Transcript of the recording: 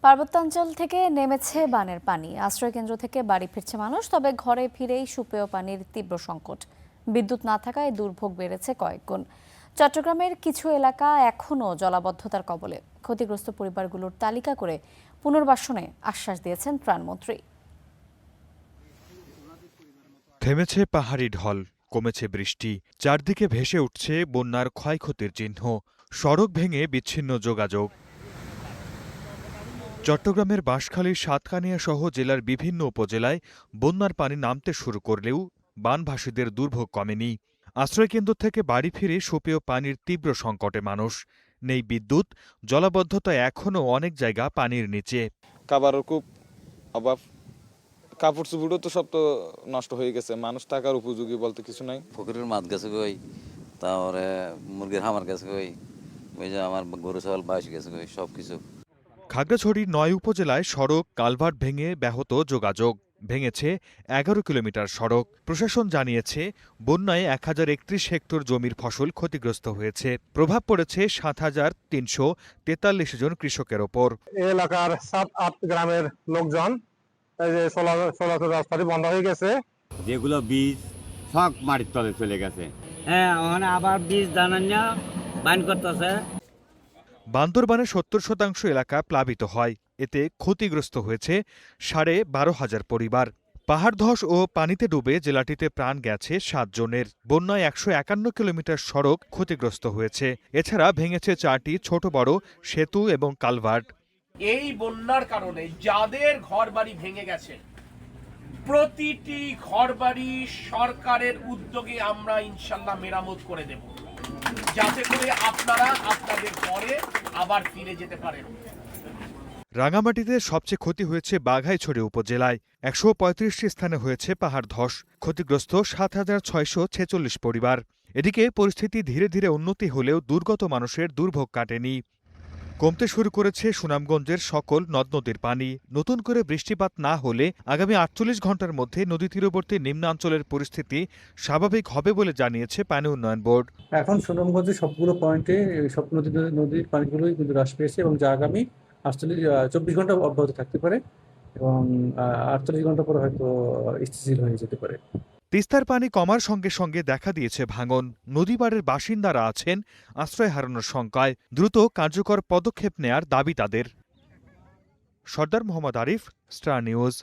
পার্বত্যাঞ্চল থেকে নেমেছে বানের পানি, আশ্রয়কেন্দ্র থেকে বাড়ি ফিরছে মানুষ, তবে ঘরে ফিরেই সুপেয় পানির তীব্র সংকট। বিদ্যুৎ না থাকায় দুর্ভোগ বেড়েছে কয়েক গুণ। চট্টগ্রামের কিছু এলাকা এখনও জলাবদ্ধতার কবলে। ক্ষতিগ্রস্ত পরিবারগুলোর তালিকা করে পুনর্বাসনে আশ্বাস দিয়েছেন ত্রাণমন্ত্রী। থেমেছে পাহাড়ি ঢল, কমেছে বৃষ্টি, চারদিকে ভেসে উঠছে বন্যার ক্ষয়ক্ষতির চিহ্ন। সড়ক ভেঙে বিচ্ছিন্ন যোগাযোগ। চট্টগ্রামের বাঁশখালীর সাতকানিয়া সহ জেলার বিভিন্ন উপজেলায় বন্যার পানি নামতে শুরু করলেও বানভাসীদের দুর্ভোগ কমেনি। আশ্রয়কেন্দ্র থেকে বাড়ি ফিরে সুপেয় পানির তীব্র সংকটে মানুষ। নেই বিদ্যুৎ, জলাবদ্ধতা এখনও অনেক জায়গা পানির নিচে। খাবারের খুব অভাব, কাপড় চুপড়ও তো সব তো নষ্ট হয়ে গেছে, মানুষ থাকার উপযোগী বলতে কিছু নাই। পুকুরের মাছ গেছে কই, তারপরে মুরগির হামার গেছে কই, ওই যে আমার গরু ছাগল বাইশ গেছে কই, সব কিছু। খাগড়াছড়ির ৯ উপজেলায় সড়ক কালভার্ট ভেঙে ব্যাহত যোগাযোগ। ভেঙেছে ১১ কিলোমিটার সড়ক। প্রশাসন জানিয়েছে বন্যায় ১,০৩১ হেক্টর জমির ফসল ক্ষতিগ্রস্ত হয়েছে। প্রভাব পড়েছে ৭,৩৪৩ জন কৃষকের ওপর। এলাকার ৭-৮ গ্রামের লোকজন এই যে চলাচল রাস্তাটি বন্ধ হয়ে গেছে। যেগুলো বীজ সব মাটির তলে চলে গেছে। হ্যাঁ, ওখানে আবার বীজ দানান্য বাইন করতেছে। বান্দরবানের ৭০% এলাকা প্লাবিত হয়। এতে ক্ষতিগ্রস্ত হয়েছে ১২,৫০০ পরিবার। পাহাড় ধস ও পানিতে ডুবে জেলাটিতে প্রাণ গেছে ৭ জনের। বন্যায় ১৫১ কিলোমিটার সড়ক ক্ষতিগ্রস্ত হয়েছে। এছাড়া ভেঙেছে ৪টি ছোট বড় সেতু এবং কালভার্ট। এই বন্যার কারণে যাদের ঘরবাড়ি ভেঙে গেছে, প্রতিটি ঘরবাড়ি সরকারের উদ্যোগে আমরা ইনশাল্লাহ মেরামত করে দেব, যাতে করে আপনারা আপনাদের ঘরে আবার ফিরে যেতে পারেন। রাঙামাটিতে সবচেয়ে ক্ষতি হয়েছে বাঘাইছড়ি উপজেলায়। ১৩৫টি স্থানে হয়েছে পাহাড় ধস। ক্ষতিগ্রস্ত ৭,৬৪৬ পরিবার। এদিকে পরিস্থিতি ধীরে ধীরে উন্নতি হলেও দুর্গত মানুষের দুর্ভোগ কাটেনি। কমতে শুরু করেছে সুনামগঞ্জের সকল নদ নদীর পানি। নতুন করে বৃষ্টিপাত না হলে আগামী ৪৮ ঘণ্টার মধ্যে নদী তীরবর্তী নিম্নাঞ্চলের পরিস্থিতি স্বাভাবিক হবে বলে জানিয়েছে পানি উন্নয়ন বোর্ড। এখন সুনামগঞ্জের সবগুলো পয়েন্টে সব নদীর পানিগুলোই কিন্তু হ্রাস পেয়েছে এবং যা আগামী ৪৮ ঘন্টা অব্যাহত থাকতে পারে এবং ৪৮ ঘন্টা পরে হয়তো স্থিতিশীল হয়ে যেতে পারে। তিস্তার পানি কমার সঙ্গে সঙ্গে দেখা দিয়েছে ভাঙন। নদীপাড়ের বাসিন্দারা আছেন আশ্রয় হারানোর শঙ্কায়। দ্রুত কার্যকর পদক্ষেপ নেয়ার দাবি তাদের। সর্দার মোহাম্মদ আরিফ, স্টার নিউজ।